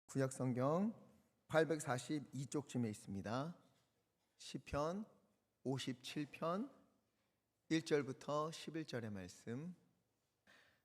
구약성경 842쪽쯤에 있습니다. 시편 57편 1절부터 11절의 말씀.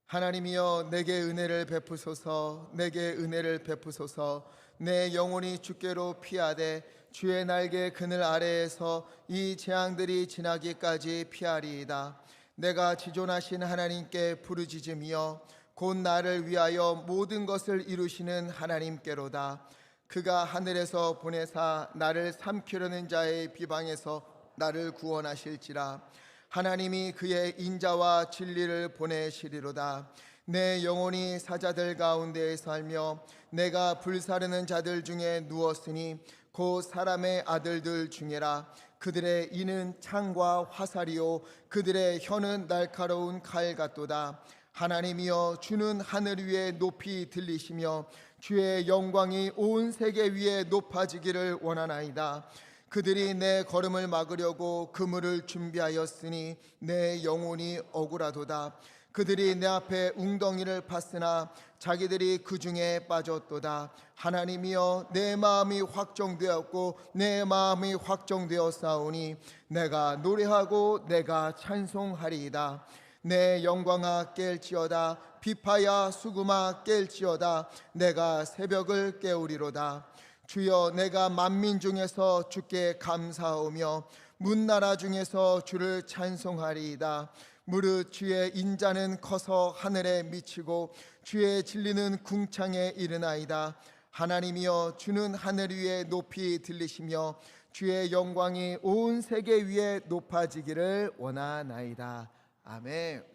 하나님이여 내게 은혜를 베푸소서, 내게 은혜를 베푸소서. 내 영혼이 주께로 피하되 주의 날개 그늘 아래에서 이 재앙들이 지나기까지 피하리이다. 내가 지존하신 하나님께 부르짖으며 곧 나를 위하여 모든 것을 이루시는 하나님께로다. 그가 하늘에서 보내사 나를 삼키려는 자의 비방에서 나를 구원하실지라. 하나님이 그의 인자와 진리를 보내시리로다. 내 영혼이 사자들 가운데 살며 내가 불사르는 자들 중에 누웠으니 곧 사람의 아들들 중에라. 그들의 이는 창과 화살이요 그들의 혀는 날카로운 칼 같도다. 하나님이여 주는 하늘 위에 높이 들리시며 주의 영광이 온 세계 위에 높아지기를 원하나이다. 그들이 내 걸음을 막으려고 그물을 준비하였으니 내 영혼이 억울하도다. 그들이 내 앞에 웅덩이를 팠으나 자기들이 그 중에 빠졌도다. 하나님이여 내 마음이 확정되었고 내 마음이 확정되었사오니 내가 노래하고 내가 찬송하리이다. 내 영광아 깰지어다. 비파야 수금아 깰지어다. 내가 새벽을 깨우리로다. 주여 내가 만민 중에서 주께 감사하오며 문나라 중에서 주를 찬송하리이다. 무릇 주의 인자는 커서 하늘에 미치고 주의 진리는 궁창에 이르나이다. 하나님이여 주는 하늘 위에 높이 들리시며 주의 영광이 온 세계 위에 높아지기를 원하나이다. 아멘.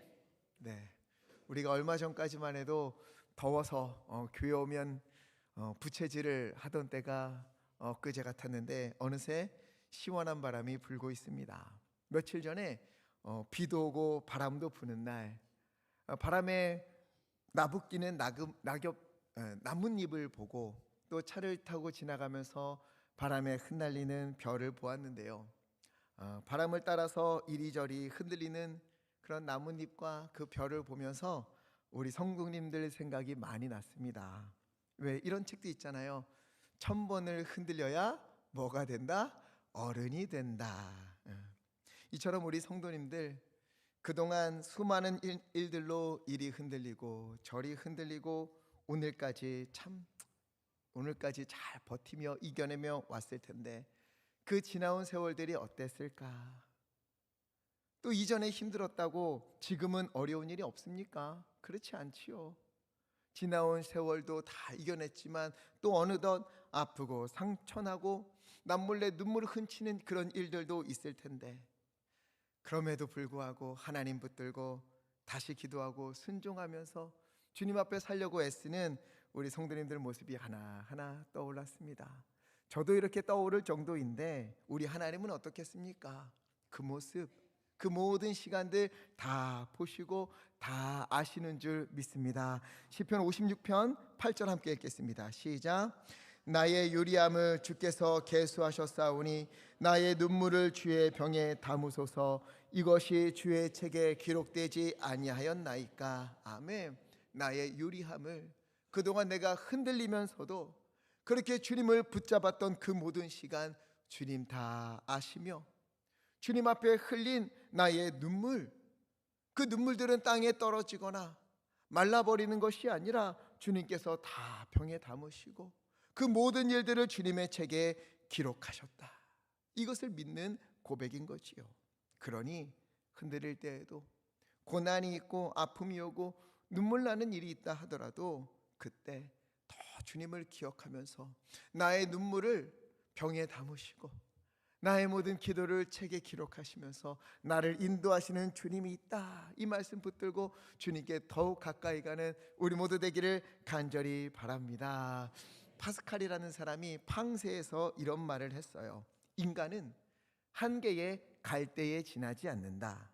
네, 우리가 얼마 전까지만 해도 더워서 교회 오면 부채질을 하던 때가 엊그제 같았는데 어느새 시원한 바람이 불고 있습니다. 며칠 전에 비도 오고 바람도 부는 날, 바람에 나부끼는 나뭇잎을 보고 또 차를 타고 지나가면서 바람에 흩날리는 별을 보았는데요. 바람을 따라서 이리저리 흔들리는 그런 나뭇잎과 그 별을 보면서 우리 성도님들 생각이 많이 났습니다. 왜 이런 책도 있잖아요. 1000번을 흔들려야 뭐가 된다? 어른이 된다. 이처럼 우리 성도님들 그동안 수많은 일들로 이리 흔들리고 저리 흔들리고 오늘까지 잘 버티며 이겨내며 왔을 텐데 그 지나온 세월들이 어땠을까? 또 이전에 힘들었다고 지금은 어려운 일이 없습니까? 그렇지 않지요. 지나온 세월도 다 이겨냈지만 또 어느덧 아프고 상처나고 남몰래 눈물을 훔치는 그런 일들도 있을 텐데 그럼에도 불구하고 하나님 붙들고 다시 기도하고 순종하면서 주님 앞에 살려고 애쓰는 우리 성도님들 모습이 하나하나 떠올랐습니다. 저도 이렇게 떠오를 정도인데 우리 하나님은 어떻겠습니까? 그 모습, 그 모든 시간들 다 보시고 다 아시는 줄 믿습니다. 시편 56편 8절 함께 읽겠습니다. 시작. 나의 유리함을 주께서 계수하셨사오니 나의 눈물을 주의 병에 담으소서. 이것이 주의 책에 기록되지 아니하였나이까. 아멘. 나의 유리함을, 그동안 내가 흔들리면서도 그렇게 주님을 붙잡았던 그 모든 시간 주님 다 아시며 주님 앞에 흘린 나의 눈물, 그 눈물들은 땅에 떨어지거나 말라버리는 것이 아니라 주님께서 다 병에 담으시고 그 모든 일들을 주님의 책에 기록하셨다. 이것을 믿는 고백인 거지요. 그러니 흔들릴 때에도 고난이 있고 아픔이 오고 눈물 나는 일이 있다 하더라도 그때 더 주님을 기억하면서 나의 눈물을 병에 담으시고 나의 모든 기도를 책에 기록하시면서 나를 인도하시는 주님이 있다, 이 말씀 붙들고 주님께 더욱 가까이 가는 우리 모두 되기를 간절히 바랍니다. 파스칼이라는 사람이 팡세에서 이런 말을 했어요. 인간은 한계의 갈대에 지나지 않는다.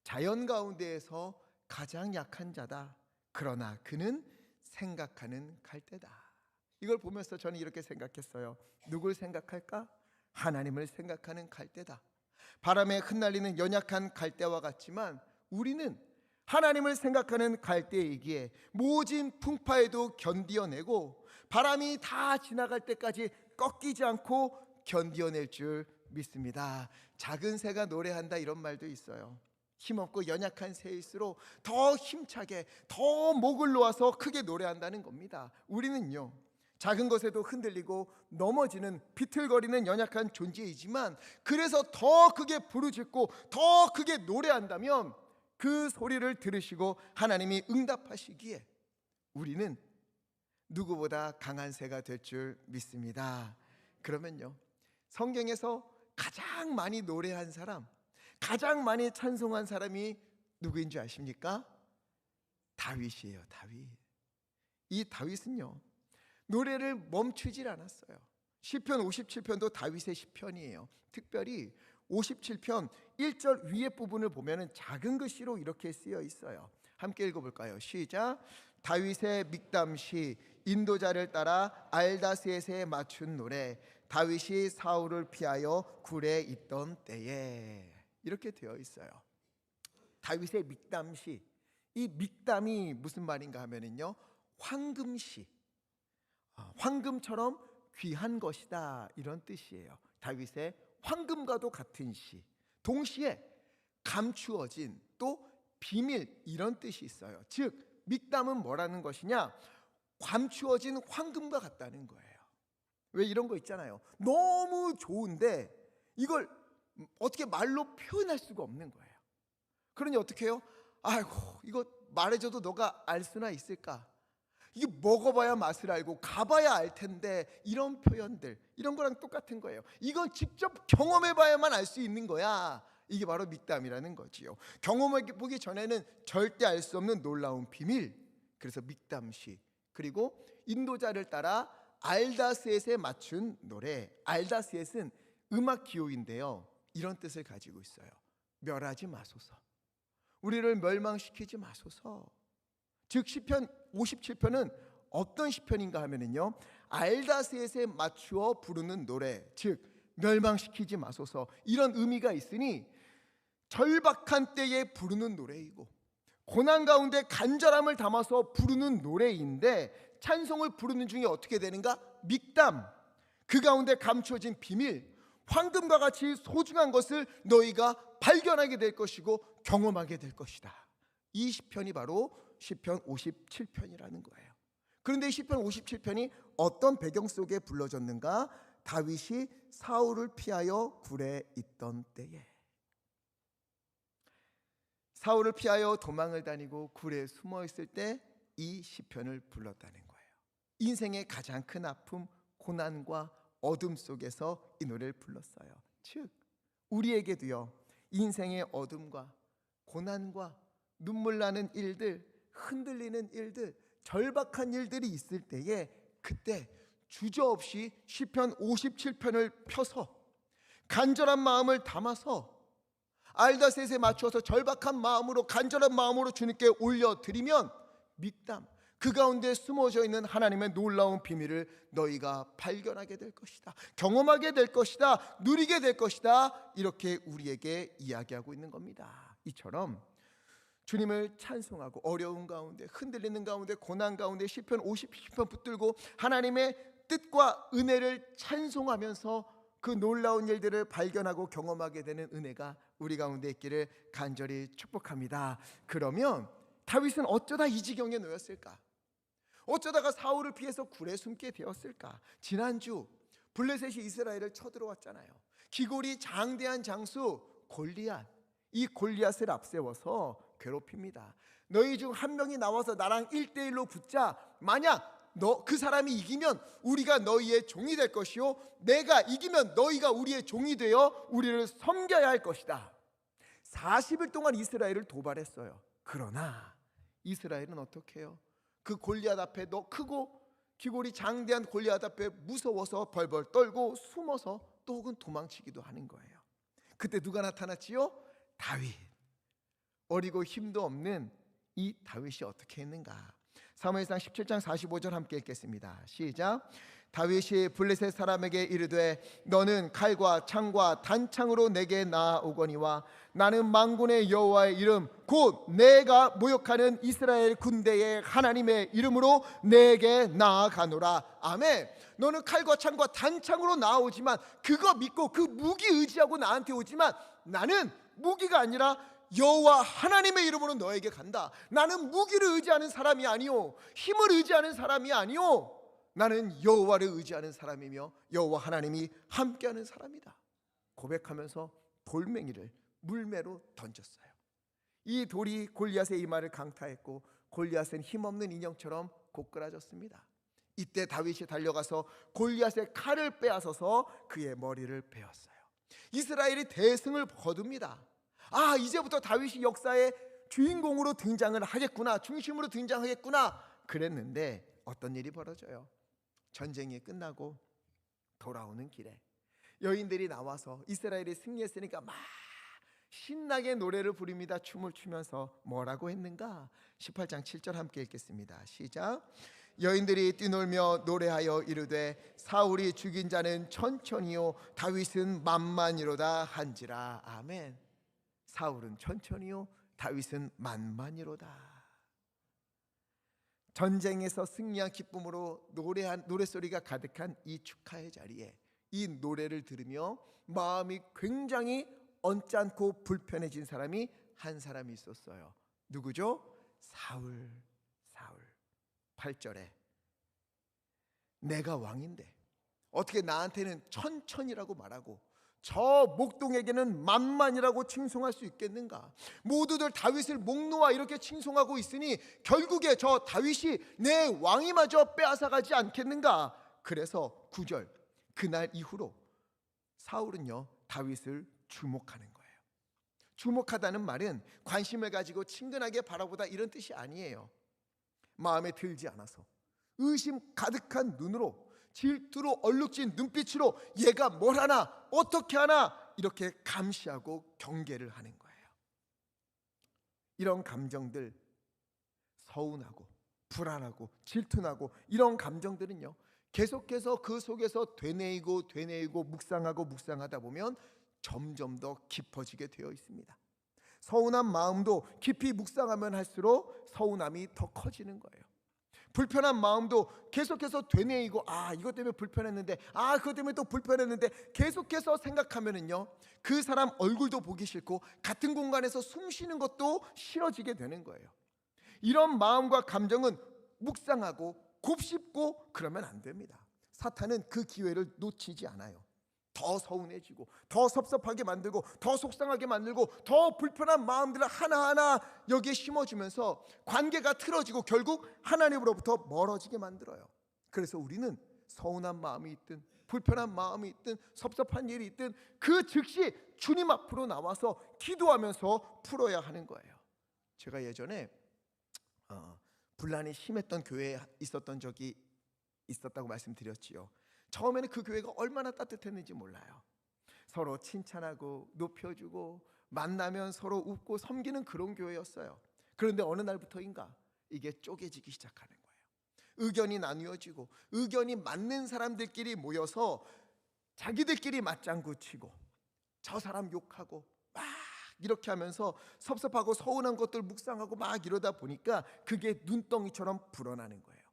자연 가운데에서 가장 약한 자다. 그러나 그는 생각하는 갈대다. 이걸 보면서 저는 이렇게 생각했어요. 누굴 생각할까? 하나님을 생각하는 갈대다. 바람에 흩날리는 연약한 갈대와 같지만 우리는 하나님을 생각하는 갈대이기에 모진 풍파에도 견디어내고 바람이 다 지나갈 때까지 꺾이지 않고 견디어낼 줄 믿습니다. 작은 새가 노래한다 이런 말도 있어요. 힘없고 연약한 새일수록 더 힘차게 더 목을 놓아서 크게 노래한다는 겁니다. 우리는요, 작은 것에도 흔들리고 넘어지는 비틀거리는 연약한 존재이지만 그래서 더 크게 부르짖고 더 크게 노래한다면 그 소리를 들으시고 하나님이 응답하시기에 우리는 누구보다 강한 새가 될 줄 믿습니다. 그러면요, 성경에서 가장 많이 노래한 사람, 가장 많이 찬송한 사람이 누구인 줄 아십니까? 다윗이에요. 다윗. 이 다윗은요, 노래를 멈추질 않았어요. 시편 57편도 다윗의 시편이에요. 특별히 57편 1절 위에 부분을 보면 작은 글씨로 이렇게 쓰여 있어요. 함께 읽어볼까요? 시작. 다윗의 믹담시, 인도자를 따라 알다셋에 맞춘 노래, 다윗이 사울을 피하여 굴에 있던 때에. 이렇게 되어 있어요. 다윗의 믹담시. 이 믹담이 무슨 말인가 하면은요, 황금시, 황금처럼 귀한 것이다 이런 뜻이에요. 다윗의 황금과도 같은 시, 동시에 감추어진 또 비밀 이런 뜻이 있어요. 즉 믹담은 뭐라는 것이냐, 감추어진 황금과 같다는 거예요. 왜 이런 거 있잖아요. 너무 좋은데 이걸 어떻게 말로 표현할 수가 없는 거예요. 그러니 어떻게 해요? 아이고, 이거 말해줘도 너가 알 수나 있을까? 이게 먹어봐야 맛을 알고 가봐야 알 텐데, 이런 표현들, 이런 거랑 똑같은 거예요. 이건 직접 경험해봐야만 알 수 있는 거야. 이게 바로 믹담이라는 거지요. 경험해보기 전에는 절대 알 수 없는 놀라운 비밀. 그래서 믹담시. 그리고 인도자를 따라 알다셋에 맞춘 노래. 알다셋은 음악 기호인데요, 이런 뜻을 가지고 있어요. 멸하지 마소서, 우리를 멸망시키지 마소서. 즉 시편 57편은 어떤 시편인가 하면은요, 알다셋에 맞추어 부르는 노래, 즉 멸망시키지 마소서, 이런 의미가 있으니 절박한 때에 부르는 노래이고 고난 가운데 간절함을 담아서 부르는 노래인데, 찬송을 부르는 중에 어떻게 되는가? 믹담, 그 가운데 감춰진 비밀, 황금과 같이 소중한 것을 너희가 발견하게 될 것이고 경험하게 될 것이다. 이 시편이 바로 시편 57편이라는 거예요. 그런데 이 시편 57편이 어떤 배경 속에 불러졌는가? 다윗이 사울을 피하여 굴에 있던 때에, 사울을 피하여 도망을 다니고 굴에 숨어 있을 때 이 시편을 불렀다는 거예요. 인생의 가장 큰 아픔, 고난과 어둠 속에서 이 노래를 불렀어요. 즉 우리에게도요, 인생의 어둠과 고난과 눈물 나는 일들, 흔들리는 일들, 절박한 일들이 있을 때에 그때 주저없이 시편 57편을 펴서 간절한 마음을 담아서 알다셋에 맞춰서 절박한 마음으로, 간절한 마음으로 주님께 올려드리면 믹담, 그 가운데 숨어져 있는 하나님의 놀라운 비밀을 너희가 발견하게 될 것이다, 경험하게 될 것이다, 누리게 될 것이다, 이렇게 우리에게 이야기하고 있는 겁니다. 이처럼 주님을 찬송하고 어려운 가운데, 흔들리는 가운데, 고난 가운데 시편 50편 붙들고 하나님의 뜻과 은혜를 찬송하면서 그 놀라운 일들을 발견하고 경험하게 되는 은혜가 우리 가운데 있기를 간절히 축복합니다. 그러면 다윗은 어쩌다 이 지경에 놓였을까? 어쩌다가 사울을 피해서 굴에 숨게 되었을까? 지난주 블레셋이 이스라엘을 쳐들어왔잖아요. 기골이 장대한 장수 골리앗, 이 골리앗을 앞세워서 괴롭힙니다. 너희 중 한 명이 나와서 나랑 1대1로 붙자. 만약 그 사람이 이기면 우리가 너희의 종이 될 것이요, 내가 이기면 너희가 우리의 종이 되어 우리를 섬겨야 할 것이다. 40일 동안 이스라엘을 도발했어요. 그러나 이스라엘은 어떻게 해요? 그 골리앗 앞에, 너 크고 기골이 장대한 골리앗 앞에 무서워서 벌벌 떨고 숨어서 또 혹은 도망치기도 하는 거예요. 그때 누가 나타났지요? 다윗. 어리고 힘도 없는 이 다윗이 어떻게 했는가? 사무엘상 17장 45절 함께 읽겠습니다. 시작. 다윗이 블레셋 사람에게 이르되 너는 칼과 창과 단창으로 내게 나아오거니와 나는 만군의 여호와의 이름 곧 내가 모욕하는 이스라엘 군대의 하나님의 이름으로 내게 나아가노라. 아멘. 너는 칼과 창과 단창으로 나아오지만 그거 믿고 그 무기 의지하고 나한테 오지만 나는 무기가 아니라 여호와 하나님의 이름으로 너에게 간다. 나는 무기를 의지하는 사람이 아니요 힘을 의지하는 사람이 아니요 나는 여호와를 의지하는 사람이며 여호와 하나님이 함께하는 사람이다 고백하면서 돌멩이를 물매로 던졌어요. 이 돌이 골리앗의 이마를 강타했고 골리앗은 힘없는 인형처럼 고꾸라졌습니다. 이때 다윗이 달려가서 골리앗의 칼을 빼앗아서 그의 머리를 베었어요. 이스라엘이 대승을 거둡니다. 아, 이제부터 다윗이 역사의 주인공으로 등장을 하겠구나, 중심으로 등장하겠구나 그랬는데 어떤 일이 벌어져요? 전쟁이 끝나고 돌아오는 길에 여인들이 나와서 이스라엘이 승리했으니까 막 신나게 노래를 부릅니다. 춤을 추면서 뭐라고 했는가? 18장 7절 함께 읽겠습니다. 시작. 여인들이 뛰놀며 노래하여 이르되 사울이 죽인 자는 천천히요 다윗은 만만이로다 한지라. 아멘. 사울은 천천히요 다윗은 만만이로다. 전쟁에서 승리한 기쁨으로 노래소리가 가득한 이 축하의 자리에 이 노래를 들으며 마음이 굉장히 언짢고 불편해진 사람이 한 사람이 있었어요. 누구죠? 사울. 8절에 내가 왕인데 어떻게 나한테는 천천이라고 말하고 저 목동에게는 만만이라고 칭송할 수 있겠는가? 모두들 다윗을 목놓아 이렇게 칭송하고 있으니 결국에 저 다윗이 내 왕위마저 빼앗아가지 않겠는가? 그래서 9절 그날 이후로 사울은요 다윗을 주목하는 거예요. 주목하다는 말은 관심을 가지고 친근하게 바라보다 이런 뜻이 아니에요. 마음에 들지 않아서 의심 가득한 눈으로 질투로 얼룩진 눈빛으로 얘가 뭘 하나 어떻게 하나 이렇게 감시하고 경계를 하는 거예요. 이런 감정들, 서운하고 불안하고 질투나고 이런 감정들은요 계속해서 그 속에서 되뇌이고 묵상하다 보면 점점 더 깊어지게 되어 있습니다. 서운한 마음도 깊이 묵상하면 할수록 서운함이 더 커지는 거예요. 불편한 마음도 계속해서 되뇌이고 이것 때문에 불편했는데 그것 때문에 또 불편했는데 계속해서 생각하면은요 그 사람 얼굴도 보기 싫고 같은 공간에서 숨 쉬는 것도 싫어지게 되는 거예요. 이런 마음과 감정은 묵상하고 곱씹고 그러면 안 됩니다. 사탄은 그 기회를 놓치지 않아요. 더 서운해지고 더 섭섭하게 만들고 더 속상하게 만들고 더 불편한 마음들을 하나하나 여기에 심어주면서 관계가 틀어지고 결국 하나님으로부터 멀어지게 만들어요. 그래서 우리는 서운한 마음이 있든 불편한 마음이 있든 섭섭한 일이 있든 그 즉시 주님 앞으로 나와서 기도하면서 풀어야 하는 거예요. 제가 예전에 분란이 심했던 교회에 있었던 적이 있었다고 말씀드렸지요. 처음에는 그 교회가 얼마나 따뜻했는지 몰라요. 서로 칭찬하고 높여주고 만나면 서로 웃고 섬기는 그런 교회였어요. 그런데 어느 날부터인가 이게 쪼개지기 시작하는 거예요. 의견이 나뉘어지고 의견이 맞는 사람들끼리 모여서 자기들끼리 맞장구 치고 저 사람 욕하고 막 이렇게 하면서 섭섭하고 서운한 것들 묵상하고 막 이러다 보니까 그게 눈덩이처럼 불어나는 거예요.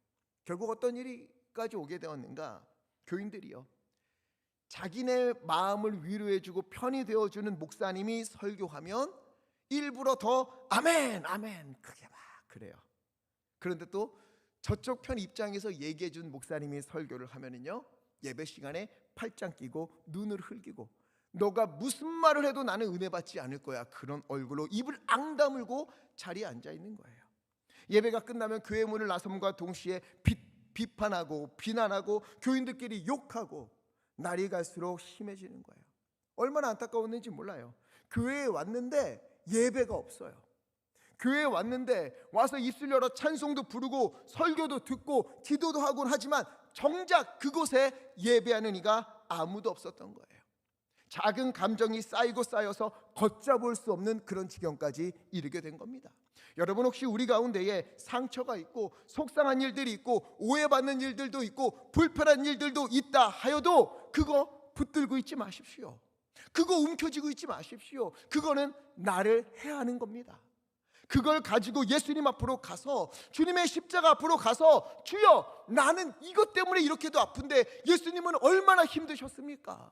결국 어떤 일이까지 오게 되었는가? 교인들이요 자기네 마음을 위로해주고 편이 되어주는 목사님이 설교하면 일부러 더 아멘 크게 막 그래요. 그런데 또 저쪽 편 입장에서 얘기해준 목사님이 설교를 하면은요 예배 시간에 팔짱 끼고 눈을 흘기고 너가 무슨 말을 해도 나는 은혜 받지 않을 거야 그런 얼굴로 입을 앙다물고 자리에 앉아 있는 거예요. 예배가 끝나면 교회 문을 나섬과 동시에 비판하고 비난하고 교인들끼리 욕하고 날이 갈수록 심해지는 거예요. 얼마나 안타까웠는지 몰라요. 교회에 왔는데 예배가 없어요. 교회에 왔는데 와서 입술 열어 찬송도 부르고 설교도 듣고 기도도 하곤 하지만 정작 그곳에 예배하는 이가 아무도 없었던 거예요. 작은 감정이 쌓이고 쌓여서 걷잡을 수 없는 그런 지경까지 이르게 된 겁니다. 여러분 혹시 우리 가운데에 상처가 있고 속상한 일들이 있고 오해받는 일들도 있고 불편한 일들도 있다 하여도 그거 붙들고 있지 마십시오. 그거 움켜쥐고 있지 마십시오. 그거는 나를 해하는 겁니다. 그걸 가지고 예수님 앞으로 가서, 주님의 십자가 앞으로 가서, 주여 나는 이것 때문에 이렇게도 아픈데 예수님은 얼마나 힘드셨습니까?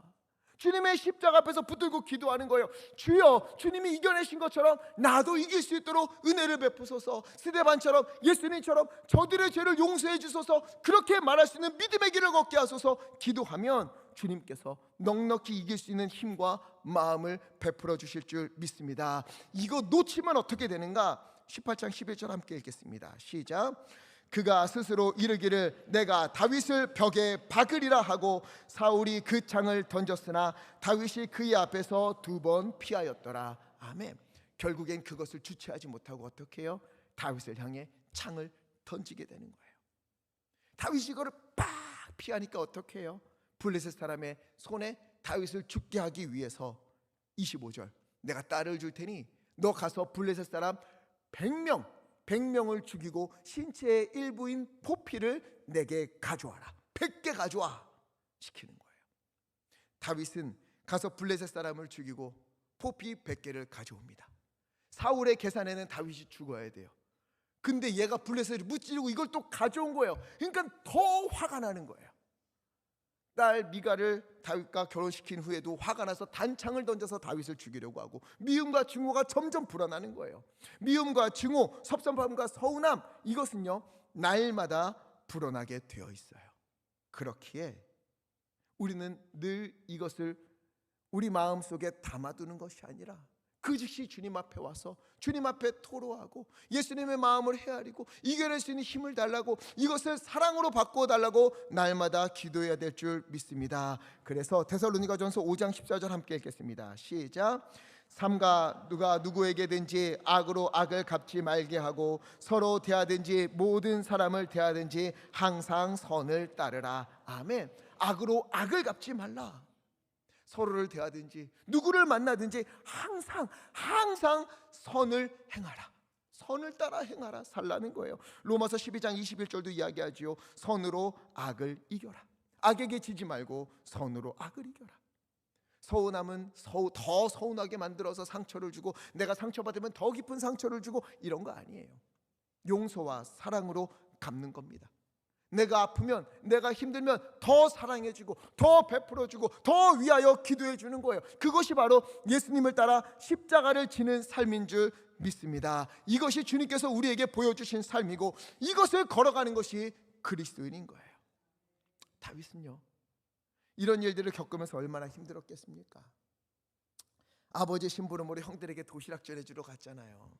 주님의 십자가 앞에서 붙들고 기도하는 거예요. 주여, 주님이 이겨내신 것처럼 나도 이길 수 있도록 은혜를 베푸소서. 스데반처럼, 예수님처럼 저들의 죄를 용서해 주소서. 그렇게 말할 수 있는 믿음의 길을 걷게 하소서. 기도하면 주님께서 넉넉히 이길 수 있는 힘과 마음을 베풀어 주실 줄 믿습니다. 이거 놓치면 어떻게 되는가? 18장 11절 함께 읽겠습니다. 시작. 그가 스스로 이르기를 내가 다윗을 벽에 박으리라 하고 사울이 그 창을 던졌으나 다윗이 그의 앞에서 2번 피하였더라. 아멘. 결국엔 그것을 주체하지 못하고 어떻게 해요? 다윗을 향해 창을 던지게 되는 거예요. 다윗이 이거를 빡 피하니까 어떻게 해요? 블레셋 사람의 손에 다윗을 죽게 하기 위해서 25절 내가 딸을 줄 테니 너 가서 블레셋 사람 100명을 죽이고 신체의 일부인 포피를 내게 가져와라. 100개 가져와 시키는 거예요. 다윗은 가서 블레셋 사람을 죽이고 포피 100개를 가져옵니다. 사울의 계산에는 다윗이 죽어야 돼요. 근데 얘가 블레셋을 무찌르고 이걸 또 가져온 거예요. 그러니까 더 화가 나는 거예요. 딸 미가를 다윗과 결혼시킨 후에도 화가 나서 단창을 던져서 다윗을 죽이려고 하고 미움과 증오가 점점 불어나는 거예요. 미움과 증오, 섭섭함과 서운함, 이것은요 날마다 불어나게 되어 있어요. 그렇기에 우리는 늘 이것을 우리 마음속에 담아두는 것이 아니라 그 즉시 주님 앞에 와서 주님 앞에 토로하고 예수님의 마음을 헤아리고 이겨낼 수 있는 힘을 달라고, 이것을 사랑으로 바꾸어 달라고 날마다 기도해야 될 줄 믿습니다. 그래서 데살로니가전서 5장 14절 함께 읽겠습니다. 시작. 삼가 누가 누구에게든지 악으로 악을 갚지 말게 하고 서로 대하든지 모든 사람을 대하든지 항상 선을 따르라. 아멘. 악으로 악을 갚지 말라. 서로를 대하든지 누구를 만나든지 항상 선을 행하라. 선을 따라 행하라. 살라는 거예요. 로마서 12장 21절도 이야기하지요. 선으로 악을 이겨라. 악에게 지지 말고 선으로 악을 이겨라. 서운함은 더 서운하게 만들어서 상처를 주고 내가 상처받으면 더 깊은 상처를 주고 이런 거 아니에요. 용서와 사랑으로 갚는 겁니다. 내가 아프면, 내가 힘들면 더 사랑해주고 더 베풀어주고 더 위하여 기도해주는 거예요. 그것이 바로 예수님을 따라 십자가를 지는 삶인 줄 믿습니다. 이것이 주님께서 우리에게 보여주신 삶이고 이것을 걸어가는 것이 그리스도인인 거예요. 다윗은요 이런 일들을 겪으면서 얼마나 힘들었겠습니까? 아버지 심부름으로 형들에게 도시락 전해주러 갔잖아요.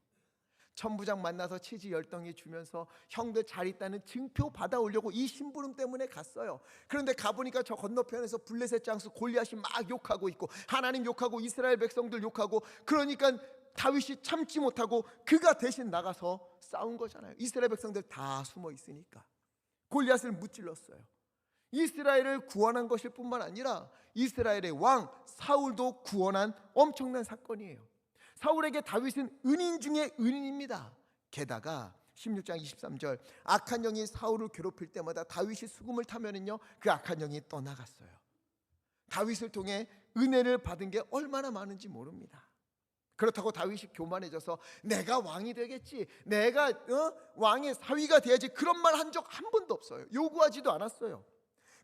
천부장 만나서 치즈 10덩이 주면서 형들 잘 있다는 증표 받아오려고 이 심부름 때문에 갔어요. 그런데 가보니까 저 건너편에서 블레셋 장수 골리앗이 막 욕하고 있고 하나님 욕하고 이스라엘 백성들 욕하고, 그러니까 다윗이 참지 못하고 그가 대신 나가서 싸운 거잖아요. 이스라엘 백성들 다 숨어 있으니까 골리앗을 무찔렀어요. 이스라엘을 구원한 것일 뿐만 아니라 이스라엘의 왕 사울도 구원한 엄청난 사건이에요. 사울에게 다윗은 은인 중에 은인입니다. 게다가 16장 23절 악한 영이 사울을 괴롭힐 때마다 다윗이 수금을 타면은요 그 악한 영이 떠나갔어요. 다윗을 통해 은혜를 받은 게 얼마나 많은지 모릅니다. 그렇다고 다윗이 교만해져서 내가 왕이 되겠지, 내가 왕의 사위가 돼야지, 그런 말 한 적 한 번도 없어요. 요구하지도 않았어요.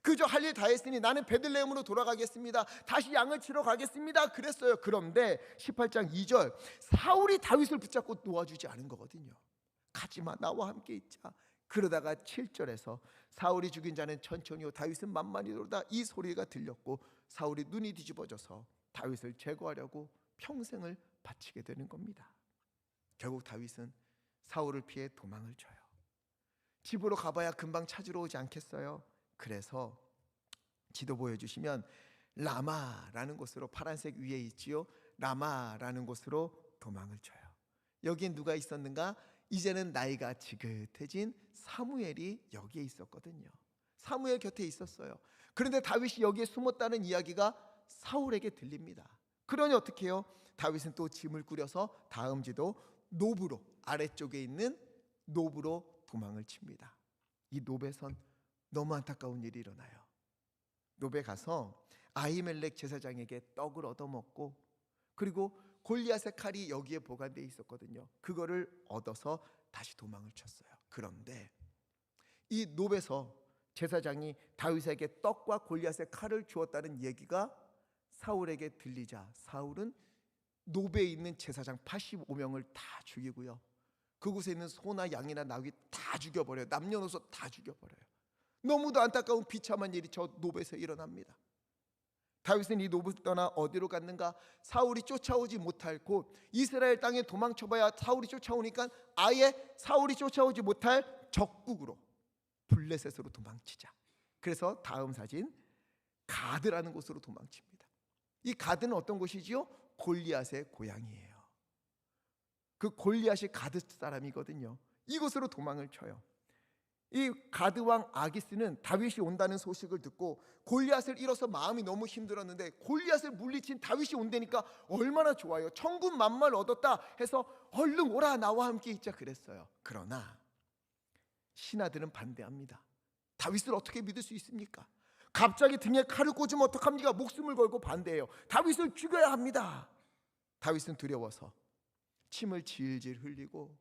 그저 할 일 다 했으니 나는 베들레헴으로 돌아가겠습니다, 다시 양을 치러 가겠습니다 그랬어요. 그런데 18장 2절 사울이 다윗을 붙잡고 놓아주지 않은 거거든요. 가지마, 나와 함께 있자. 그러다가 7절에서 사울이 죽인 자는 천천히요 다윗은 만만히로다 이 소리가 들렸고 사울이 눈이 뒤집어져서 다윗을 제거하려고 평생을 바치게 되는 겁니다. 결국 다윗은 사울을 피해 도망을 쳐요. 집으로 가봐야 금방 찾으러 오지 않겠어요? 그래서 지도 보여주시면 라마라는 곳으로, 파란색 위에 있지요, 라마라는 곳으로 도망을 쳐요. 여기에 누가 있었는가? 이제는 나이가 지긋해진 사무엘이 여기에 있었거든요. 사무엘 곁에 있었어요. 그런데 다윗이 여기에 숨었다는 이야기가 사울에게 들립니다. 그러니 어떻게 해요? 다윗은 또 짐을 꾸려서 다음 지도 노브로, 아래쪽에 있는 노브로 도망을 칩니다. 이 노베선 너무 안타까운 일이 일어나요. 노베 가서 아히멜렉 제사장에게 떡을 얻어먹고, 그리고 골리앗의 칼이 여기에 보관되어 있었거든요. 그거를 얻어서 다시 도망을 쳤어요. 그런데 이 노베서 제사장이 다윗에게 떡과 골리앗의 칼을 주었다는 얘기가 사울에게 들리자 사울은 노베에 있는 제사장 85명을 다 죽이고요, 그곳에 있는 소나 양이나 나귀 다 죽여버려요. 남녀노소 다 죽여버려요. 너무도 안타까운 비참한 일이 저 노베에서 일어납니다. 다윗은 이 노브를 떠나 어디로 갔는가? 사울이 쫓아오지 못할 곳, 이스라엘 땅에 도망쳐봐야 사울이 쫓아오니까 아예 사울이 쫓아오지 못할 적국으로, 블레셋으로 도망치자. 그래서 다음 사진, 가드라는 곳으로 도망칩니다. 이 가드는 어떤 곳이지요? 골리앗의 고향이에요. 그 골리앗이 가드 사람이거든요. 이곳으로 도망을 쳐요. 이 가드 왕 아기스는 다윗이 온다는 소식을 듣고 골리앗을 잃어서 마음이 너무 힘들었는데, 골리앗을 물리친 다윗이 온다니까 얼마나 좋아요. 천군 만마를 얻었다 해서 얼른 오라, 나와 함께 있자 그랬어요. 그러나 신하들은 반대합니다. 다윗을 어떻게 믿을 수 있습니까? 갑자기 등에 칼을 꽂으면 어떡합니까? 목숨을 걸고 반대해요. 다윗을 죽여야 합니다. 다윗은 두려워서 침을 질질 흘리고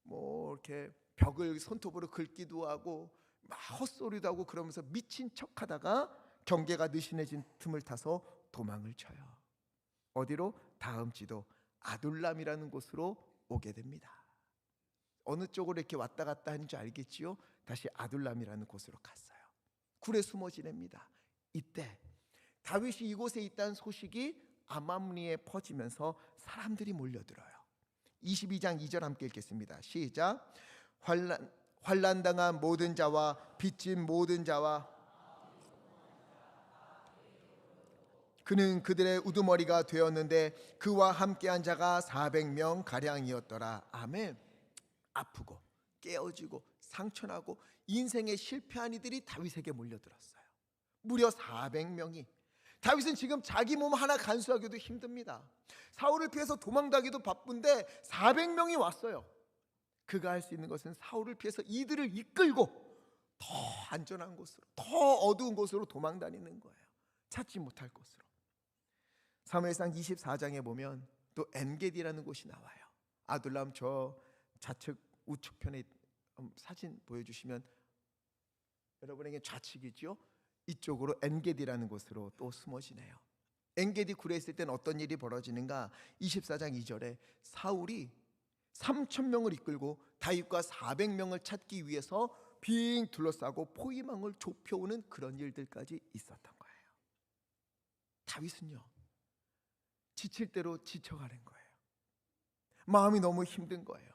이렇게 벽을 손톱으로 긁기도 하고 막 헛소리도 하고 그러면서 미친 척하다가 경계가 느슨해진 틈을 타서 도망을 쳐요. 어디로? 다음 지도 아둘람이라는 곳으로 오게 됩니다. 어느 쪽으로 이렇게 왔다 갔다 하는지 알겠지요? 다시 아둘람이라는 곳으로 갔어요. 굴에 숨어 지냅니다. 이때 다윗이 이곳에 있다는 소식이 아맘리에 퍼지면서 사람들이 몰려들어요. 22장 2절 함께 읽겠습니다. 시작. 환난당한 모든 자와 빚진 모든 자와 그는 그들의 우두머리가 되었는데 그와 함께한 자가 400명 가량이었더라. 아멘. 아프고 깨어지고 상처나고 인생에 실패한 이들이 다윗에게 몰려들었어요. 무려 400명이. 다윗은 지금 자기 몸 하나 간수하기도 힘듭니다. 사울을 피해서 도망가기도 바쁜데 400명이 왔어요. 그가 할 수 있는 것은 사울을 피해서 이들을 이끌고 더 안전한 곳으로, 더 어두운 곳으로 도망다니는 거예요. 찾지 못할 곳으로. 사무엘상 24장에 보면 또 엔게디라는 곳이 나와요. 아둘람 저 좌측 우측편에 사진 보여주시면 여러분에게 좌측이죠. 이쪽으로 엔게디라는 곳으로 또 숨어지네요. 엔게디 굴에 있을 땐 어떤 일이 벌어지는가? 24장 2절에 사울이 3,000명을 이끌고 다윗과 400명을 찾기 위해서 빙 둘러싸고 포위망을 좁혀오는 그런 일들까지 있었던 거예요. 다윗은요, 지칠 대로 지쳐가는 거예요. 마음이 너무 힘든 거예요.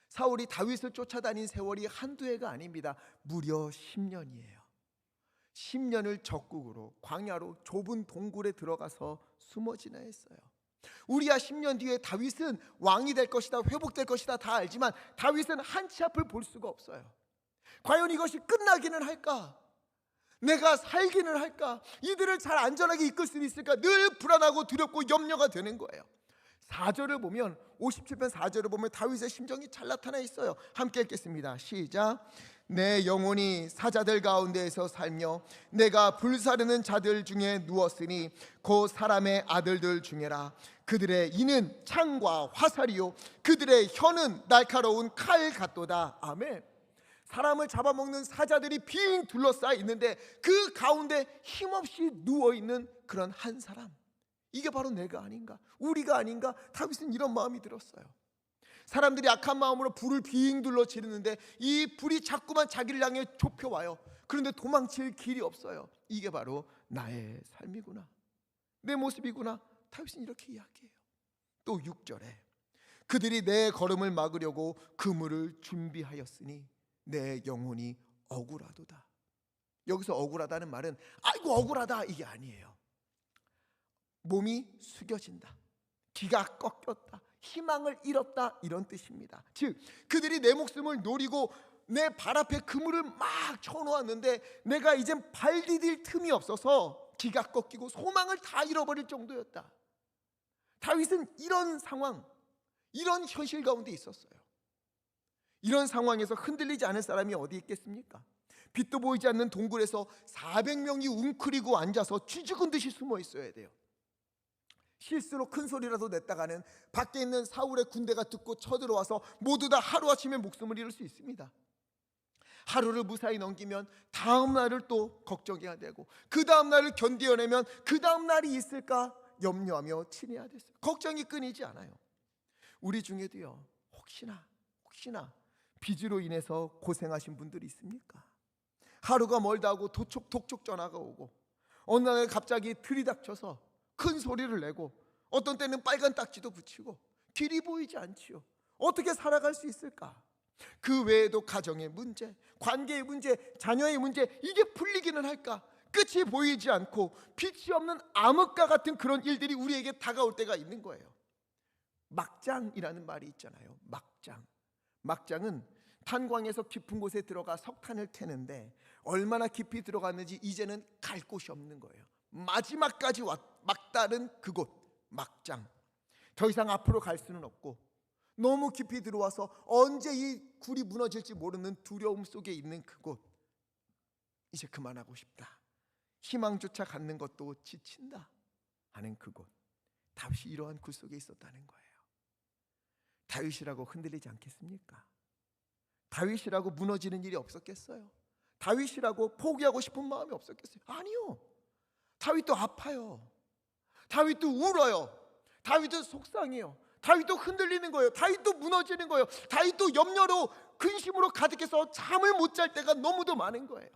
사울이 다윗을 쫓아다닌 세월이 한두 해가 아닙니다. 무려 10년이에요. 10년을 적국으로, 광야로, 좁은 동굴에 들어가서 숨어 지내했어요. 우리야 10년 뒤에 다윗은 왕이 될 것이다, 회복될 것이다 다 알지만 다윗은 한치 앞을 볼 수가 없어요. 과연 이것이 끝나기는 할까? 내가 살기는 할까? 이들을 잘 안전하게 이끌 수 있을까? 늘 불안하고 두렵고 염려가 되는 거예요. 4절을 보면, 57편 4절을 보면 다윗의 심정이 잘 나타나 있어요. 함께 읽겠습니다. 시작. 내 영혼이 사자들 가운데에서 살며 내가 불사르는 자들 중에 누웠으니 곧 사람의 아들들 중에라. 그들의 이는 창과 화살이요 그들의 혀는 날카로운 칼 같도다. 아멘. 사람을 잡아먹는 사자들이 빙 둘러싸여 있는데 그 가운데 힘없이 누워있는 그런 한 사람, 이게 바로 내가 아닌가, 우리가 아닌가? 다윗은 이런 마음이 들었어요. 사람들이 악한 마음으로 불을 빙 둘러 지르는데 이 불이 자꾸만 자기를 향해 좁혀와요. 그런데 도망칠 길이 없어요. 이게 바로 나의 삶이구나, 내 모습이구나. 다윗은 이렇게 이야기해요. 또 6절에 그들이 내 걸음을 막으려고 그물을 준비하였으니 내 영혼이 억울하도다. 여기서 억울하다는 말은 아이고 억울하다 이게 아니에요. 몸이 숙여진다, 기가 꺾였다, 희망을 잃었다, 이런 뜻입니다. 즉 그들이 내 목숨을 노리고 내 발 앞에 그물을 막 쳐놓았는데 내가 이젠 발 디딜 틈이 없어서 기가 꺾이고 소망을 다 잃어버릴 정도였다. 다윗은 이런 상황, 이런 현실 가운데 있었어요. 이런 상황에서 흔들리지 않을 사람이 어디 있겠습니까? 빛도 보이지 않는 동굴에서 400명이 웅크리고 앉아서 쥐죽은 듯이 숨어 있어야 돼요. 실수로 큰 소리라도 냈다가는 밖에 있는 사울의 군대가 듣고 쳐들어와서 모두 다 하루아침에 목숨을 잃을 수 있습니다. 하루를 무사히 넘기면 다음 날을 또 걱정해야 되고, 그 다음 날을 견디어내면 그 다음 날이 있을까 염려하며 지내야 됐어요. 걱정이 끊이지 않아요. 우리 중에도요, 혹시나 빚으로 인해서 고생하신 분들이 있습니까? 하루가 멀다 하고 독촉 전화가 오고, 어느 날 갑자기 들이닥쳐서 큰 소리를 내고, 어떤 때는 빨간 딱지도 붙이고, 길이 보이지 않지요. 어떻게 살아갈 수 있을까? 그 외에도 가정의 문제, 관계의 문제, 자녀의 문제, 이게 풀리기는 할까? 끝이 보이지 않고 빛이 없는 암흑과 같은 그런 일들이 우리에게 다가올 때가 있는 거예요. 막장이라는 말이 있잖아요. 막장은 탄광에서 깊은 곳에 들어가 석탄을 캐는데 얼마나 깊이 들어갔는지 이제는 갈 곳이 없는 거예요. 마지막까지 막다른 그곳, 막장. 더 이상 앞으로 갈 수는 없고, 너무 깊이 들어와서 언제 이 굴이 무너질지 모르는 두려움 속에 있는 그곳, 이제 그만하고 싶다, 희망조차 갖는 것도 지친다 하는 그곳. 다윗이 이러한 굴 속에 있었다는 거예요. 다윗이라고 흔들리지 않겠습니까? 다윗이라고 무너지는 일이 없었겠어요? 다윗이라고 포기하고 싶은 마음이 없었겠어요? 아니요. 다윗도 아파요. 다윗도 울어요. 다윗도 속상해요. 다윗도 흔들리는 거예요. 다윗도 무너지는 거예요. 다윗도 염려로, 근심으로 가득해서 잠을 못 잘 때가 너무도 많은 거예요.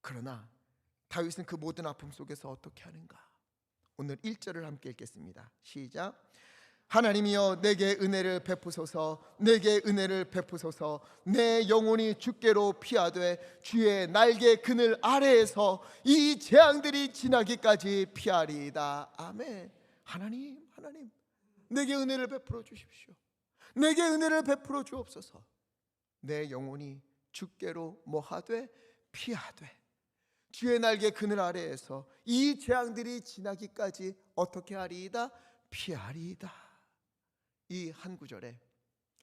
그러나 다윗은 그 모든 아픔 속에서 어떻게 하는가? 오늘 1절을 함께 읽겠습니다. 시작. 하나님이여 내게 은혜를 베푸소서, 내게 은혜를 베푸소서. 내 영혼이 주께로 피하되 주의 날개 그늘 아래에서 이 재앙들이 지나기까지 피하리이다. 아멘. 하나님 내게 은혜를 베풀어 주십시오. 내게 은혜를 베풀어 주옵소서. 내 영혼이 주께로 뭐하되 피하되 주의 날개 그늘 아래에서 이 재앙들이 지나기까지 어떻게 하리이다? 피하리이다. 이 한 구절에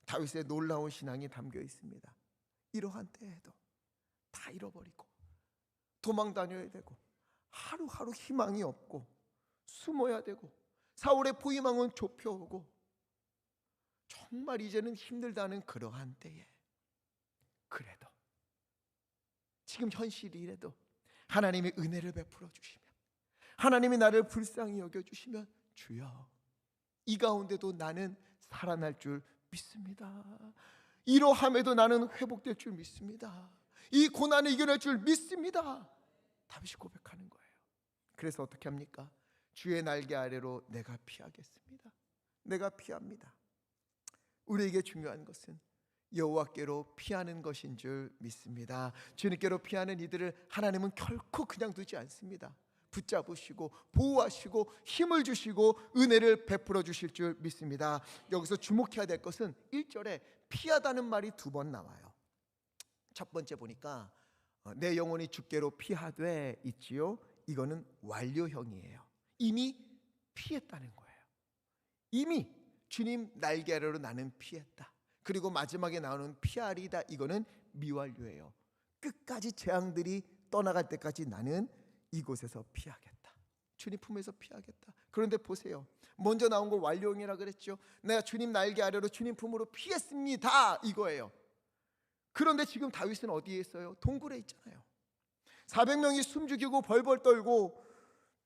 다윗의 놀라운 신앙이 담겨 있습니다. 이러한 때에도 다 잃어버리고 도망 다녀야 되고, 하루하루 희망이 없고 숨어야 되고, 사울의 포위망은 좁혀오고, 정말 이제는 힘들다는 그러한 때에, 그래도 지금 현실이 이래도 하나님이 은혜를 베풀어 주시면, 하나님이 나를 불쌍히 여겨주시면, 주여 이 가운데도 나는 살아날 줄 믿습니다. 이러함에도 나는 회복될 줄 믿습니다. 이 고난을 이겨낼 줄 믿습니다. 다윗이 고백하는 거예요. 그래서 어떻게 합니까? 주의 날개 아래로 내가 피하겠습니다. 내가 피합니다. 우리에게 중요한 것은 여호와께로 피하는 것인 줄 믿습니다. 주님께로 피하는 이들을 하나님은 결코 그냥 두지 않습니다. 붙잡으시고 보호하시고 힘을 주시고 은혜를 베풀어 주실 줄 믿습니다. 여기서 주목해야 될 것은 1절에 피하다는 말이 2번 나와요. 첫 번째 보니까 내 영혼이 주께로 피하되 있지요. 이거는 완료형이에요. 이미 피했다는 거예요. 이미 주님 날개 아래로 나는 피했다. 그리고 마지막에 나오는 피하리다, 이거는 미완료예요. 끝까지 재앙들이 떠나갈 때까지 나는 이곳에서 피하겠다. 주님 품에서 피하겠다. 그런데 보세요. 먼저 나온 거 완료형이라 그랬죠. 내가 주님 날개 아래로 주님 품으로 피했습니다, 이거예요. 그런데 지금 다윗은 어디에 있어요? 동굴에 있잖아요. 400명이 숨죽이고 벌벌 떨고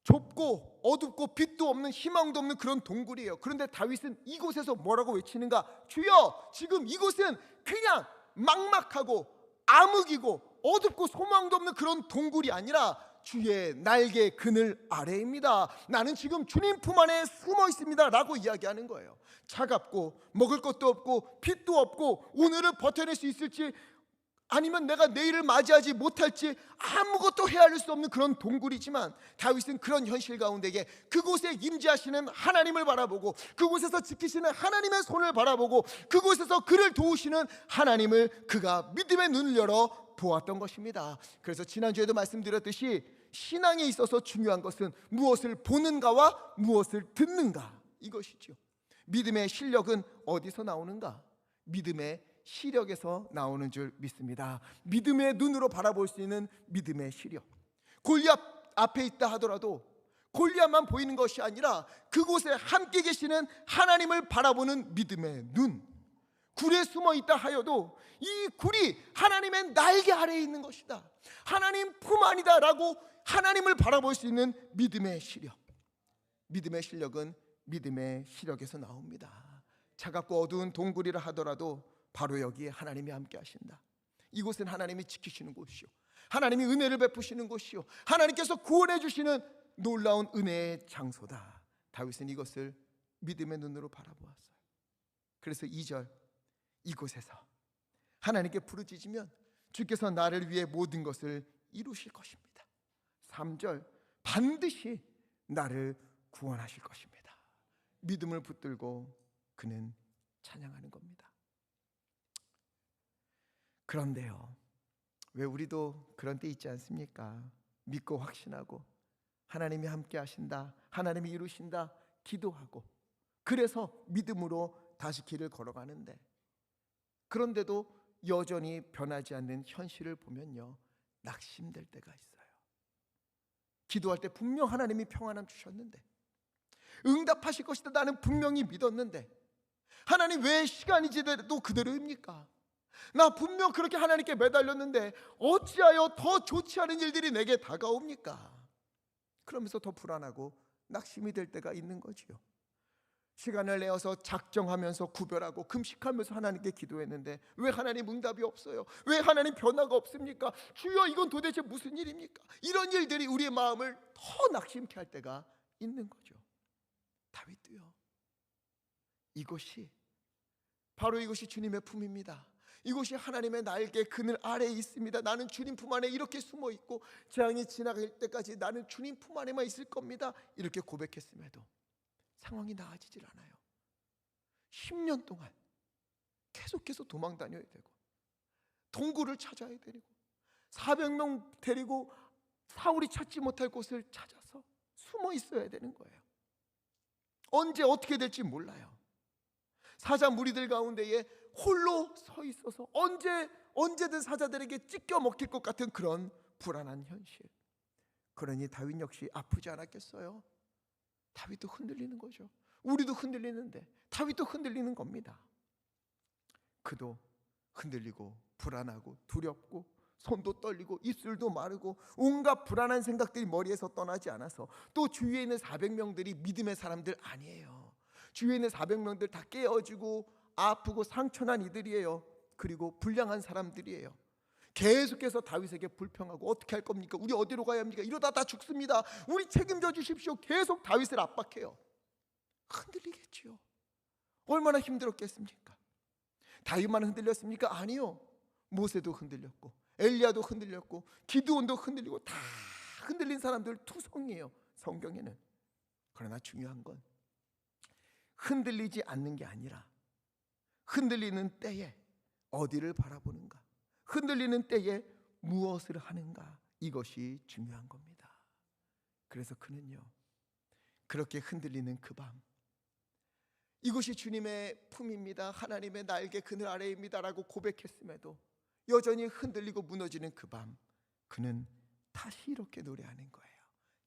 좁고 어둡고 빛도 없는, 희망도 없는 그런 동굴이에요. 그런데 다윗은 이곳에서 뭐라고 외치는가? 주여, 지금 이곳은 그냥 막막하고 암흑이고 어둡고 소망도 없는 그런 동굴이 아니라 주의 날개 그늘 아래입니다. 나는 지금 주님 품 안에 숨어 있습니다 라고 이야기하는 거예요. 차갑고 먹을 것도 없고 빛도 없고 오늘을 버텨낼 수 있을지, 아니면 내가 내일을 맞이하지 못할지 아무것도 헤아릴 수 없는 그런 동굴이지만, 다윗은 그런 현실 가운데에 그곳에 임재하시는 하나님을 바라보고, 그곳에서 지키시는 하나님의 손을 바라보고, 그곳에서 그를 도우시는 하나님을 그가 믿음의 눈을 열어 보았던 것입니다. 그래서 지난주에도 말씀드렸듯이 신앙에 있어서 중요한 것은 무엇을 보는가와 무엇을 듣는가, 이것이죠. 믿음의 실력은 어디서 나오는가? 믿음의 시력에서 나오는 줄 믿습니다. 믿음의 눈으로 바라볼 수 있는 믿음의 시력. 골리앗 앞에 있다 하더라도 골리앗만 보이는 것이 아니라 그곳에 함께 계시는 하나님을 바라보는 믿음의 눈. 굴에 숨어 있다 하여도 이 굴이 하나님의 날개 아래에 있는 것이다, 하나님 품 안이다 라고 하나님을 바라볼 수 있는 믿음의 시력. 믿음의 실력은 믿음의 시력에서 나옵니다. 차갑고 어두운 동굴이라 하더라도 바로 여기에 하나님이 함께 하신다. 이곳은 하나님이 지키시는 곳이요, 하나님이 은혜를 베푸시는 곳이요, 하나님께서 구원해 주시는 놀라운 은혜의 장소다. 다윗은 이것을 믿음의 눈으로 바라보았어요. 그래서 2절, 이곳에서 하나님께 부르짖으면 주께서 나를 위해 모든 것을 이루실 것입니다. 3절, 반드시 나를 구원하실 것입니다. 믿음을 붙들고 그는 찬양하는 겁니다. 그런데요, 왜 우리도 그런 때 있지 않습니까? 믿고 확신하고 하나님이 함께 하신다, 하나님이 이루신다 기도하고, 그래서 믿음으로 다시 길을 걸어가는데, 그런데도 여전히 변하지 않는 현실을 보면요, 낙심될 때가 있어요. 기도할 때 분명 하나님이 평안함 주셨는데, 응답하실 것이다 나는 분명히 믿었는데, 하나님 왜 시간이 지나도 그대로입니까? 나 분명 그렇게 하나님께 매달렸는데 어찌하여 더 좋지 않은 일들이 내게 다가옵니까? 그러면서 더 불안하고 낙심이 될 때가 있는 거지요. 시간을 내어서 작정하면서 구별하고 금식하면서 하나님께 기도했는데 왜 하나님 응답이 없어요? 왜 하나님 변화가 없습니까? 주여, 이건 도대체 무슨 일입니까? 이런 일들이 우리의 마음을 더 낙심케 할 때가 있는 거죠. 다윗도요, 바로 이것이 주님의 품입니다. 이곳이 하나님의 날개 그늘 아래에 있습니다. 나는 주님 품 안에 이렇게 숨어 있고 재앙이 지나갈 때까지 나는 주님 품 안에만 있을 겁니다. 이렇게 고백했음에도 상황이 나아지질 않아요. 10년 동안 계속해서 도망 다녀야 되고, 동굴을 찾아야 되고, 400명 데리고 사울이 찾지 못할 곳을 찾아서 숨어 있어야 되는 거예요. 언제 어떻게 될지 몰라요. 사자 무리들 가운데에 홀로 서 있어서 언제든 사자들에게 찢겨 먹힐 것 같은 그런 불안한 현실. 그러니 다윗 역시 아프지 않았겠어요? 다윗도 흔들리는 거죠. 우리도 흔들리는데 다윗도 흔들리는 겁니다. 그도 흔들리고 불안하고 두렵고 손도 떨리고 입술도 마르고 온갖 불안한 생각들이 머리에서 떠나지 않아서, 또 주위에 있는 400명들이 믿음의 사람들 아니에요. 주위에 있는 400명들 다 깨어지고 아프고 상처난 이들이에요. 그리고 불량한 사람들이에요. 계속해서 다윗에게 불평하고 어떻게 할 겁니까? 우리 어디로 가야 합니까? 이러다 다 죽습니다. 우리 책임져 주십시오. 계속 다윗을 압박해요. 흔들리겠지요. 얼마나 힘들었겠습니까? 다윗만 흔들렸습니까? 아니요. 모세도 흔들렸고 엘리야도 흔들렸고 기드온도 흔들리고 다 흔들린 사람들 투성이에요, 성경에는. 그러나 중요한 건 흔들리지 않는 게 아니라 흔들리는 때에 어디를 바라보는가, 흔들리는 때에 무엇을 하는가, 이것이 중요한 겁니다. 그래서 그는요, 그렇게 흔들리는 그 밤, 이곳이 주님의 품입니다, 하나님의 날개 그늘 아래입니다 라고 고백했음에도 여전히 흔들리고 무너지는 그 밤, 그는 다시 이렇게 노래하는 거예요.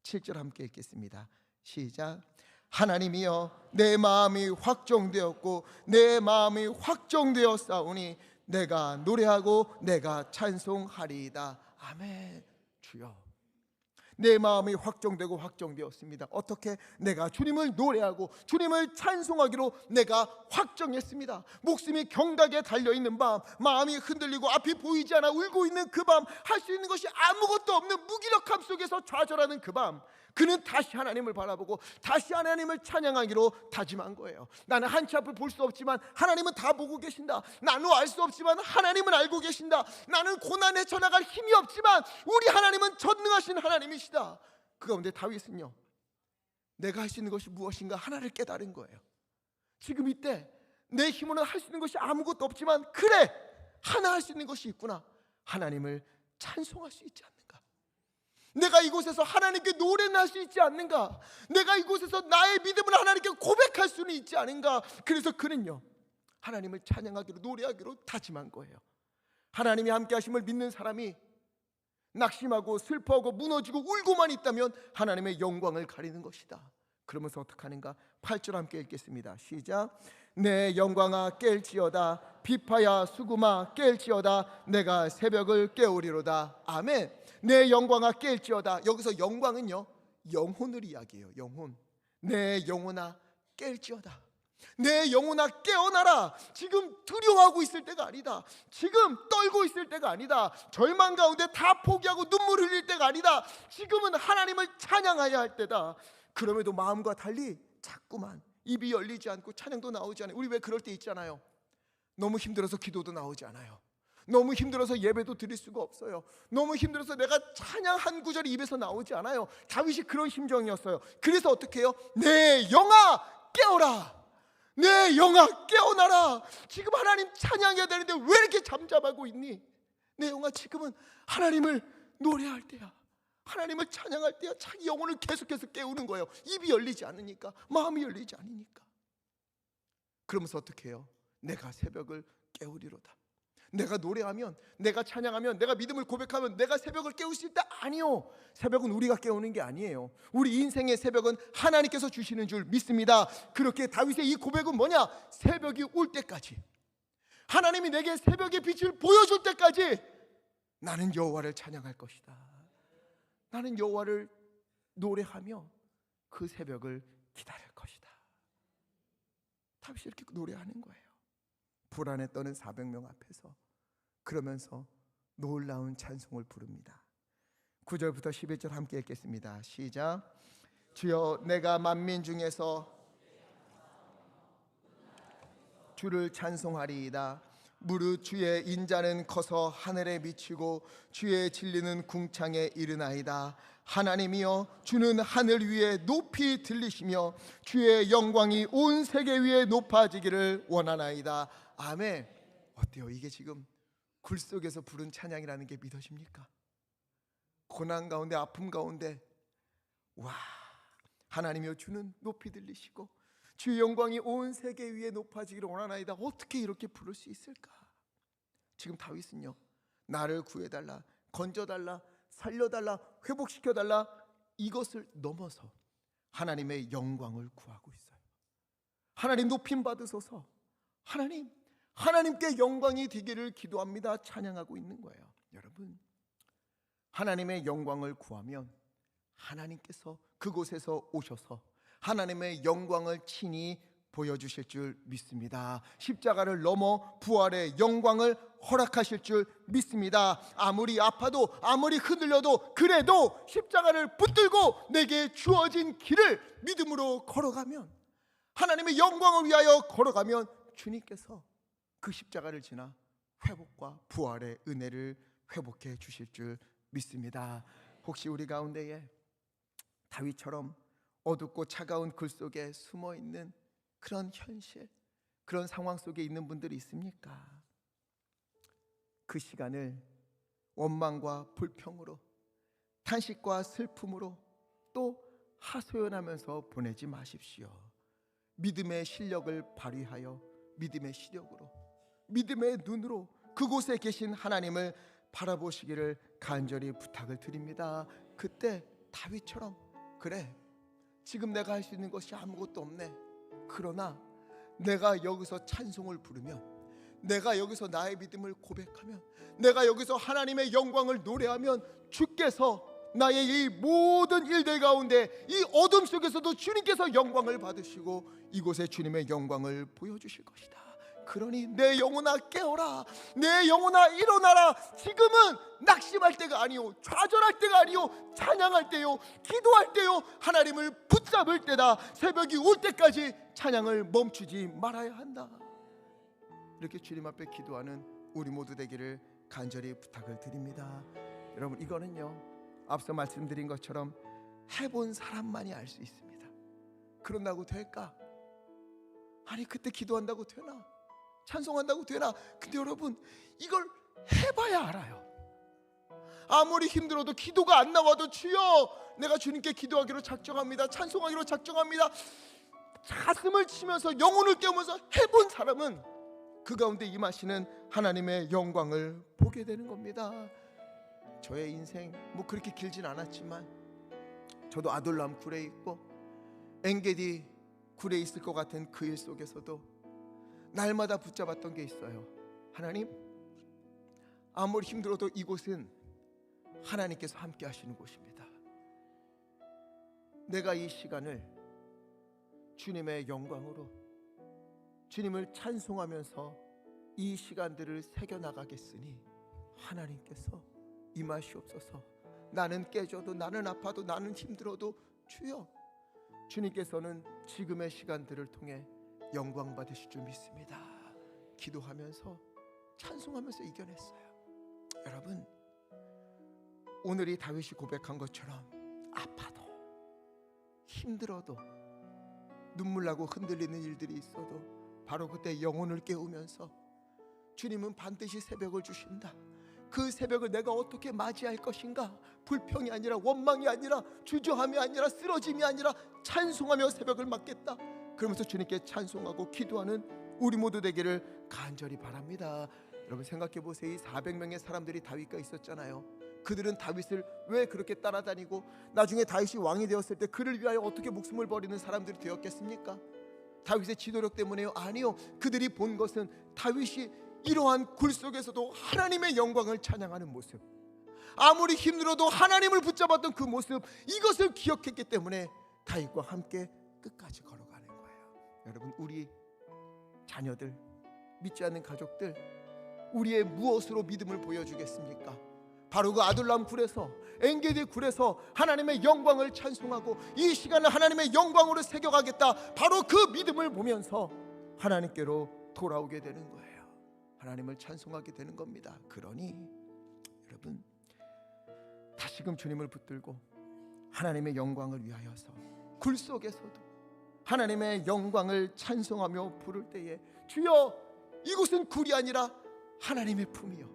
7절 함께 읽겠습니다. 시작. 하나님이여, 내 마음이 확정되었고 내 마음이 확정되었사오니 내가 노래하고 내가 찬송하리이다. 아멘. 주여, 내 마음이 확정되고 확정되었습니다. 어떻게? 내가 주님을 노래하고 주님을 찬송하기로 내가 확정했습니다. 목숨이 경각에 달려있는 밤, 마음이 흔들리고 앞이 보이지 않아 울고 있는 그 밤, 할 수 있는 것이 아무것도 없는 무기력함 속에서 좌절하는 그 밤, 그는 다시 하나님을 바라보고 다시 하나님을 찬양하기로 다짐한 거예요. 나는 한치 앞을 볼 수 없지만 하나님은 다 보고 계신다. 나는 알 수 없지만 하나님은 알고 계신다. 나는 고난에 헤쳐나갈 힘이 없지만 우리 하나님은 전능하신 하나님이시다. 그 가운데 다윗은요, 내가 할 수 있는 것이 무엇인가 하나를 깨달은 거예요. 지금 이때 내 힘으로는 할 수 있는 것이 아무것도 없지만 그래, 하나 할 수 있는 것이 있구나. 하나님을 찬송할 수 있지 않는가. 내가 이곳에서 하나님께 노래는 할 수 있지 않는가? 내가 이곳에서 나의 믿음을 하나님께 고백할 수는 있지 않은가? 그래서 그는요, 하나님을 찬양하기로, 노래하기로 다짐한 거예요. 하나님이 함께 하심을 믿는 사람이 낙심하고 슬퍼하고 무너지고 울고만 있다면 하나님의 영광을 가리는 것이다. 그러면서 어떻게 하는가? 8절 함께 읽겠습니다. 시작. 내 영광아 깰지어다, 비파야 수구마 깰지어다, 내가 새벽을 깨우리로다. 아멘. 내 영광아 깰지어다. 여기서 영광은요, 영혼을 이야기해요. 영혼. 내 영혼아 깰지어다. 내 영혼아 깨어나라. 지금 두려워하고 있을 때가 아니다. 지금 떨고 있을 때가 아니다. 절망 가운데 다 포기하고 눈물 흘릴 때가 아니다. 지금은 하나님을 찬양해야 할 때다. 그럼에도 마음과 달리 자꾸만 입이 열리지 않고 찬양도 나오지 않아요. 우리 왜 그럴 때 있잖아요. 너무 힘들어서 기도도 나오지 않아요. 너무 힘들어서 예배도 드릴 수가 없어요. 너무 힘들어서 내가 찬양 한 구절이 입에서 나오지 않아요. 다윗이 그런 심정이었어요. 그래서 어떻게 해요? 내 영아 깨어라. 내 영아 깨어나라. 지금 하나님 찬양해야 되는데 왜 이렇게 잠잠하고 있니? 내 영아 지금은 하나님을 노래할 때야. 하나님을 찬양할 때야. 자기 영혼을 계속해서 깨우는 거예요. 입이 열리지 않으니까, 마음이 열리지 않으니까. 그러면서 어떻게 해요? 내가 새벽을 깨우리로다. 내가 노래하면, 내가 찬양하면, 내가 믿음을 고백하면 내가 새벽을 깨울 수 있다? 아니요. 새벽은 우리가 깨우는 게 아니에요. 우리 인생의 새벽은 하나님께서 주시는 줄 믿습니다. 그렇게 다윗의 이 고백은 뭐냐? 새벽이 올 때까지, 하나님이 내게 새벽의 빛을 보여줄 때까지 나는 여호와를 찬양할 것이다. 나는 여호와를 노래하며 그 새벽을 기다릴 것이다. 다윗이 이렇게 노래하는 거예요. 불안에 떠는 400명 앞에서. 그러면서 놀라운 찬송을 부릅니다. 9절부터 11절 함께 읽겠습니다. 시작. 주여 내가 만민 중에서 주를 찬송하리이다. 무릇 주의 인자는 커서 하늘에 미치고 주의 진리는 궁창에 이르나이다. 하나님이여 주는 하늘 위에 높이 들리시며 주의 영광이 온 세계 위에 높아지기를 원하나이다. 아멘. 어때요? 이게 지금 굴 속에서 부른 찬양이라는 게 믿어집니까? 고난 가운데, 아픔 가운데, 와, 하나님이여 주는 높이 들리시고 주의 영광이 온 세계 위에 높아지기를 원하나이다. 어떻게 이렇게 부를 수 있을까? 지금 다윗은요, 나를 구해달라, 건져달라, 살려달라, 회복시켜달라, 이것을 넘어서 하나님의 영광을 구하고 있어요. 하나님 높임 받으소서. 하나님께 영광이 되기를 기도합니다. 찬양하고 있는 거예요. 여러분, 하나님의 영광을 구하면 하나님께서 그곳에서 오셔서 하나님의 영광을 친히 보여주실 줄 믿습니다. 십자가를 넘어 부활의 영광을 허락하실 줄 믿습니다. 아무리 아파도, 아무리 흔들려도, 그래도 십자가를 붙들고 내게 주어진 길을 믿음으로 걸어가면, 하나님의 영광을 위하여 걸어가면 주님께서 그 십자가를 지나 회복과 부활의 은혜를 회복해 주실 줄 믿습니다. 혹시 우리 가운데에 다윗처럼 어둡고 차가운 글 속에 숨어 있는 그런 현실, 그런 상황 속에 있는 분들이 있습니까? 그 시간을 원망과 불평으로, 탄식과 슬픔으로 또 하소연하면서 보내지 마십시오. 믿음의 실력을 발휘하여 믿음의 시력으로, 믿음의 눈으로 그곳에 계신 하나님을 바라보시기를 간절히 부탁을 드립니다. 그때 다윗처럼, 그래, 지금 내가 할 수 있는 것이 아무것도 없네. 그러나 내가 여기서 찬송을 부르면, 내가 여기서 나의 믿음을 고백하면, 내가 여기서 하나님의 영광을 노래하면 주께서 나의 이 모든 일들 가운데, 이 어둠 속에서도 주님께서 영광을 받으시고 이곳에 주님의 영광을 보여주실 것이다. 그러니 내 영혼아 깨어라, 내 영혼아 일어나라. 지금은 낙심할 때가 아니요, 좌절할 때가 아니요, 찬양할 때요, 기도할 때요, 하나님을 붙잡을 때다. 새벽이 올 때까지 찬양을 멈추지 말아야 한다. 이렇게 주님 앞에 기도하는 우리 모두 되기를 간절히 부탁을 드립니다. 여러분, 이거는요, 앞서 말씀드린 것처럼 해본 사람만이 알 수 있습니다. 그런다고 될까? 아니, 그때 기도한다고 되나? 찬송한다고 되나? 근데 여러분, 이걸 해봐야 알아요. 아무리 힘들어도 기도가 안 나와도 주여 내가 주님께 기도하기로 작정합니다, 찬송하기로 작정합니다, 가슴을 치면서 영혼을 깨우면서 해본 사람은 그 가운데 임하시는 하나님의 영광을 보게 되는 겁니다. 저의 인생 뭐 그렇게 길진 않았지만 저도 아둘람 굴에 있고 엔게디 굴에 있을 것 같은 그 일 속에서도 날마다 붙잡았던 게 있어요. 하나님, 아무리 힘들어도 이곳은 하나님께서 함께 하시는 곳입니다. 내가 이 시간을 주님의 영광으로, 주님을 찬송하면서 이 시간들을 새겨나가겠으니 하나님께서 임하시옵소서. 나는 깨져도, 나는 아파도, 나는 힘들어도 주여, 주님께서는 지금의 시간들을 통해 영광 받으실 줄 믿습니다. 기도하면서 찬송하면서 이겨냈어요. 여러분, 오늘이 다윗이 고백한 것처럼 아파도 힘들어도 눈물 나고 흔들리는 일들이 있어도 바로 그때 영혼을 깨우면서 주님은 반드시 새벽을 주신다, 그 새벽을 내가 어떻게 맞이할 것인가, 불평이 아니라 원망이 아니라 주저함이 아니라 쓰러짐이 아니라 찬송하며 새벽을 맞겠다, 그러면서 주님께 찬송하고 기도하는 우리 모두 되기를 간절히 바랍니다. 여러분 생각해 보세요. 이 400명의 사람들이 다윗과 있었잖아요. 그들은 다윗을 왜 그렇게 따라다니고 나중에 다윗이 왕이 되었을 때 그를 위하여 어떻게 목숨을 버리는 사람들이 되었겠습니까? 다윗의 지도력 때문에요? 아니요. 그들이 본 것은 다윗이 이러한 굴 속에서도 하나님의 영광을 찬양하는 모습, 아무리 힘들어도 하나님을 붙잡았던 그 모습, 이것을 기억했기 때문에 다윗과 함께 끝까지 걸어가는 거예요. 여러분, 우리 자녀들, 믿지 않는 가족들, 우리의 무엇으로 믿음을 보여주겠습니까? 바로 그 아둘람 굴에서, 엔게디 굴에서 하나님의 영광을 찬송하고 이 시간을 하나님의 영광으로 새겨가겠다, 바로 그 믿음을 보면서 하나님께로 돌아오게 되는 거예요. 하나님을 찬송하게 되는 겁니다. 그러니 여러분, 다시금 주님을 붙들고 하나님의 영광을 위하여서 굴 속에서도 하나님의 영광을 찬송하며 부를 때에 주여, 이곳은 굴이 아니라 하나님의 품이요,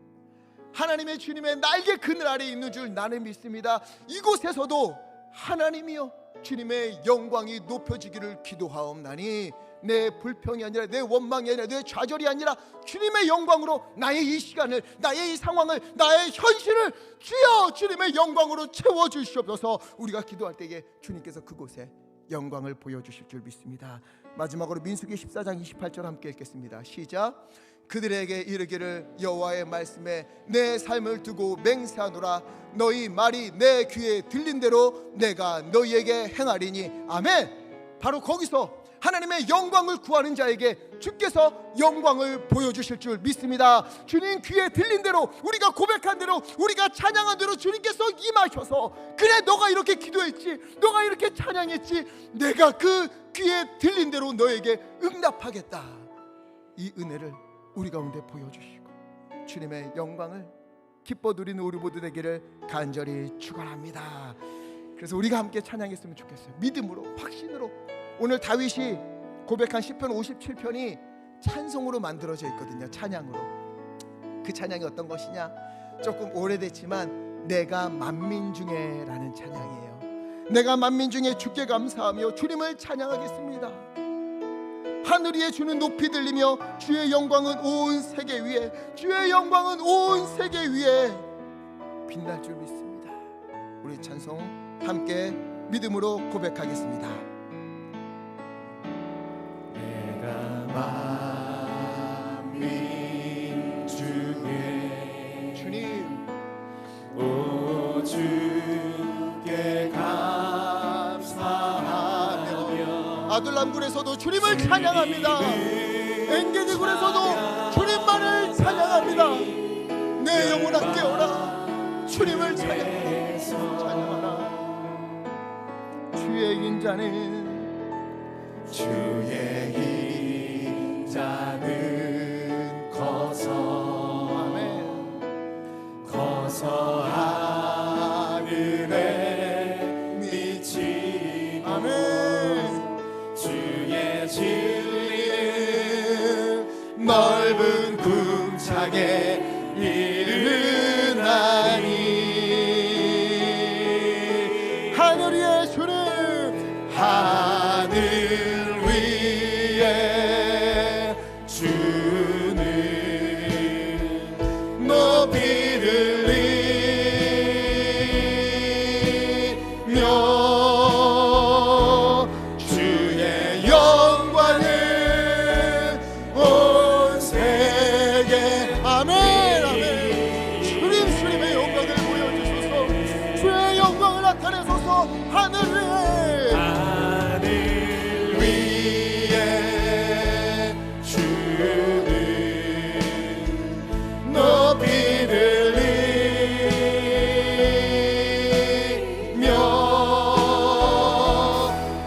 하나님의 주님의 날개 그늘 아래 있는 줄 나는 믿습니다. 이곳에서도 하나님이요, 주님의 영광이 높여지기를 기도하옵나니 내 불평이 아니라, 내 원망이 아니라, 내 좌절이 아니라 주님의 영광으로 나의 이 시간을, 나의 이 상황을, 나의 현실을 주여 주님의 영광으로 채워주시옵소서. 우리가 기도할 때에 주님께서 그곳에 영광을 보여주실 줄 믿습니다. 마지막으로 민수기 14장 28절 함께 읽겠습니다. 시작. 그들에게 이르기를 여호와의 말씀에 내 삶을 두고 맹세하노라. 너희 말이 내 귀에 들린 대로 내가 너희에게 행하리니. 아멘. 바로 거기서 하나님의 영광을 구하는 자에게 주께서 영광을 보여주실 줄 믿습니다. 주님 귀에 들린 대로, 우리가 고백한 대로, 우리가 찬양한 대로 주님께서 임하셔서, 그래 너가 이렇게 기도했지, 너가 이렇게 찬양했지, 내가 그 귀에 들린 대로 너에게 응답하겠다, 이 은혜를 우리 가운데 보여주시고 주님의 영광을 기뻐 누리는 우리 모두 되기를 간절히 축원합니다. 그래서 우리가 함께 찬양했으면 좋겠어요. 믿음으로, 확신으로. 오늘 다윗이 고백한 시편 57편이 찬송으로 만들어져 있거든요. 찬양으로. 그 찬양이 어떤 것이냐, 조금 오래됐지만 내가 만민 중에 라는 찬양이에요. 내가 만민 중에 주께 감사하며 주님을 찬양하겠습니다. 하늘 위에 주는 높이 들리며 주의 영광은 온 세계 위에, 주의 영광은 온 세계 위에 빛날 줄 믿습니다. 우리 찬송 함께 믿음으로 고백하겠습니다. 만민 중에 주님, 오 주께 감사하며 아둘람 굴에서도 주님을 찬양합니다. 엔게디 굴에서도 주님만을 찬양합니다. 내 영혼아 깨어라, 주님을 찬양하라. 주의 인자는, 주의 인자는 커서, 아멘, 커서 하늘에 미치고, 아멘, 주의 진리는 넓은 궁창에 이르나니. 하늘 위에 주님, 하늘 위에 주는 높이 들리며 주의 영광을 온 세계 아멘 아멘. 주님 주님의 영광을 보여주소서. 주의 영광을 나타내소서. 하늘 위에 주는 높이 들리며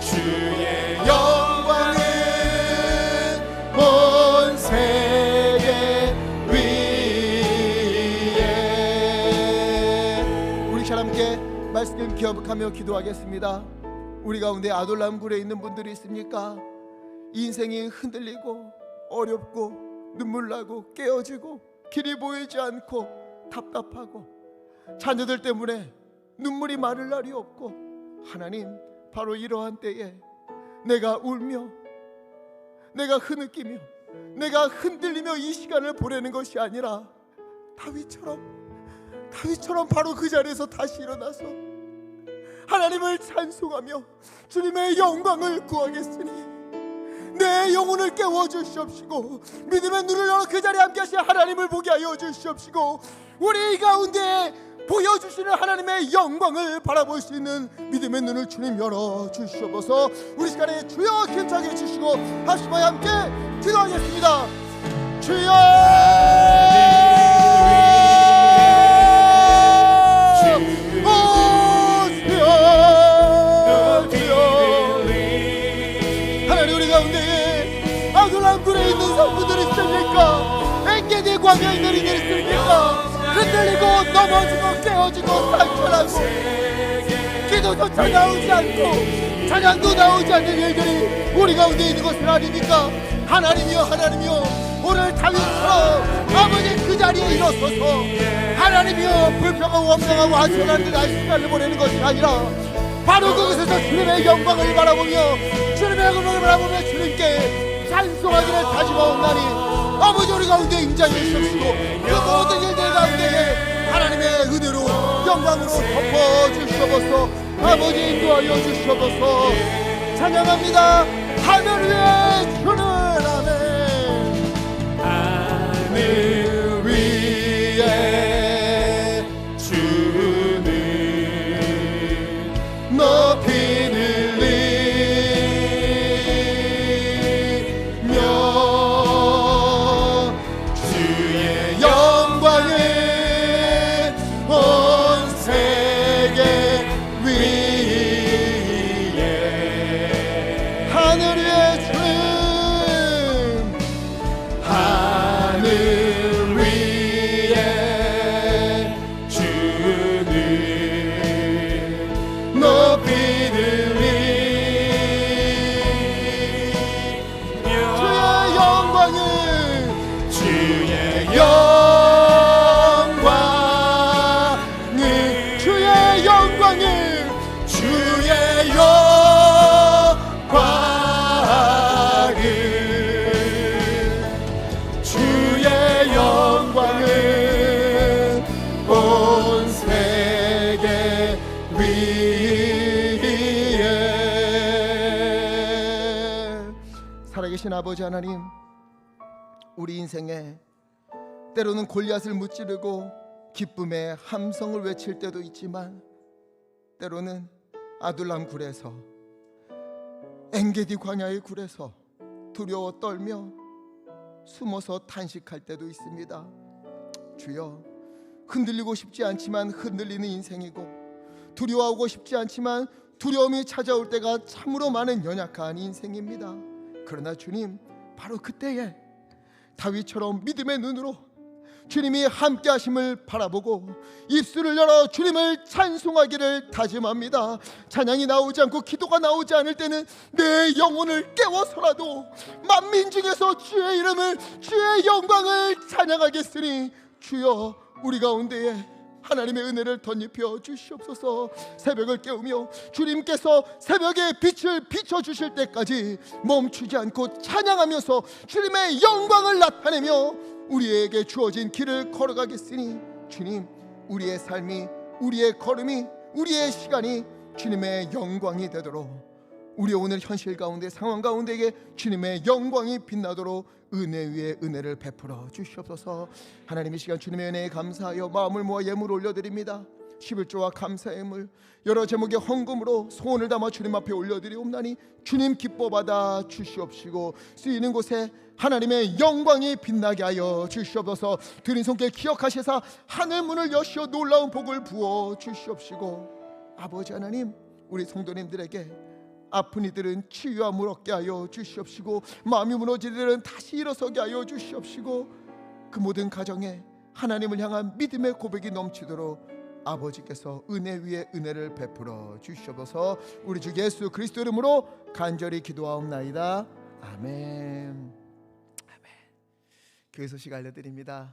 주의 영광은 온 세계 위에. 우리 잘 함께 말씀 기억하며 기도하겠습니다. 우리 가운데 아둘람 굴에 있는 분들이 있습니까? 인생이 흔들리고 어렵고 눈물나고 깨어지고 길이 보이지 않고 답답하고 자녀들 때문에 눈물이 마를 날이 없고, 하나님, 바로 이러한 때에 내가 울며 내가 흐느끼며 내가 흔들리며 이 시간을 보내는 것이 아니라 다윗처럼 바로 그 자리에서 다시 일어나서 하나님을 찬송하며 주님의 영광을 구하겠으니 내 영혼을 깨워주시옵시고 믿음의 눈을 열어 그 자리에 함께 하신 하나님을 보게 하여 주시옵시고 우리 가운데 보여주시는 하나님의 영광을 바라볼 수 있는 믿음의 눈을 주님 열어주시옵소서. 우리 시간에 주여 힘차게 해주시고 합심하여 함께 기도하겠습니다. 주여 아둘람굴에 있는 성도들이 있습니까? 엔게디 광야에 내린 일이 있습니까? 흔들리고 넘어지고 깨어지고 상처나고 기도조차 나오지 않고 찬양도 나오지 않는 일들이 우리 가운데 있는 것은 아닙니까? 하나님이여 오늘 다윗처럼 아버지 그 자리에 일어서서 하나님이여 불평하고 원망하고 안전한 듯 시간을 보내는 것이 아니라 바로 그곳에서 주님의 영광을 바라보며 주님의 영광을 바라보며 주님께 찬송하기를 다짐하옵나니 아버지 우리 가운데 임재해 주시옵시고 그 모든 일들 가운데에 하나님의 은혜로 영광으로 덮어주시옵소서. 아버지 인도하여 주시옵소서. 찬양합니다. 하늘 위에 주는 아멘. 하늘 위에 주는 높이 들리며 주의 영광을 온 세계 위에. 하늘 위에 주는 하늘 위에 주는 높이 들리며 주의 영광을 주의 영광을 주의 영광을 주의 영광을 온 세계 위에. 살아계신 아버지 하나님, 우리 인생에 때로는 골리앗을 무찌르고 기쁨의 함성을 외칠 때도 있지만 때로는 아둘람 굴에서 엔게디 광야의 굴에서 두려워 떨며 숨어서 탄식할 때도 있습니다. 주여, 흔들리고 싶지 않지만 흔들리는 인생이고 두려워하고 싶지 않지만 두려움이 찾아올 때가 참으로 많은 연약한 인생입니다. 그러나 주님, 바로 그때에 다윗처럼 믿음의 눈으로 주님이 함께 하심을 바라보고 입술을 열어 주님을 찬송하기를 다짐합니다. 찬양이 나오지 않고 기도가 나오지 않을 때는 내 영혼을 깨워서라도 만민 중에서 주의 이름을, 주의 영광을 찬양하겠으니 주여, 우리 가운데에 하나님의 은혜를 덧입혀 주시옵소서. 새벽을 깨우며 주님께서 새벽에 빛을 비춰주실 때까지 멈추지 않고 찬양하면서 주님의 영광을 나타내며 우리에게 주어진 길을 걸어가겠으니, 주님, 우리의 삶이, 우리의 걸음이, 우리의 시간이 주님의 영광이 되도록, 우리 오늘 현실 가운데, 상황 가운데에 주님의 영광이 빛나도록 은혜 위에 은혜를 베풀어 주시옵소서. 하나님, 이 시간 주님의 은혜에 감사하여 마음을 모아 예물 올려드립니다. 11조와 감사의 예물, 여러 제목의 헌금으로 소원을 담아 주님 앞에 올려드리옵나니 주님 기뻐 받아 주시옵시고, 쓰이는 곳에 하나님의 영광이 빛나게 하여 주시옵소서. 드린 손길 기억하시사 하늘 문을 여시어 놀라운 복을 부어 주시옵시고, 아버지 하나님, 우리 성도님들에게 아픈 이들은 치유함을 얻게 하여 주시옵시고, 마음이 무너진 이들은 다시 일어서게 하여 주시옵시고, 그 모든 가정에 하나님을 향한 믿음의 고백이 넘치도록 아버지께서 은혜 위에 은혜를 베풀어 주시옵소서. 우리 주 예수 그리스도 이름으로 간절히 기도하옵나이다. 아멘. 아멘. 교회 소식 알려드립니다.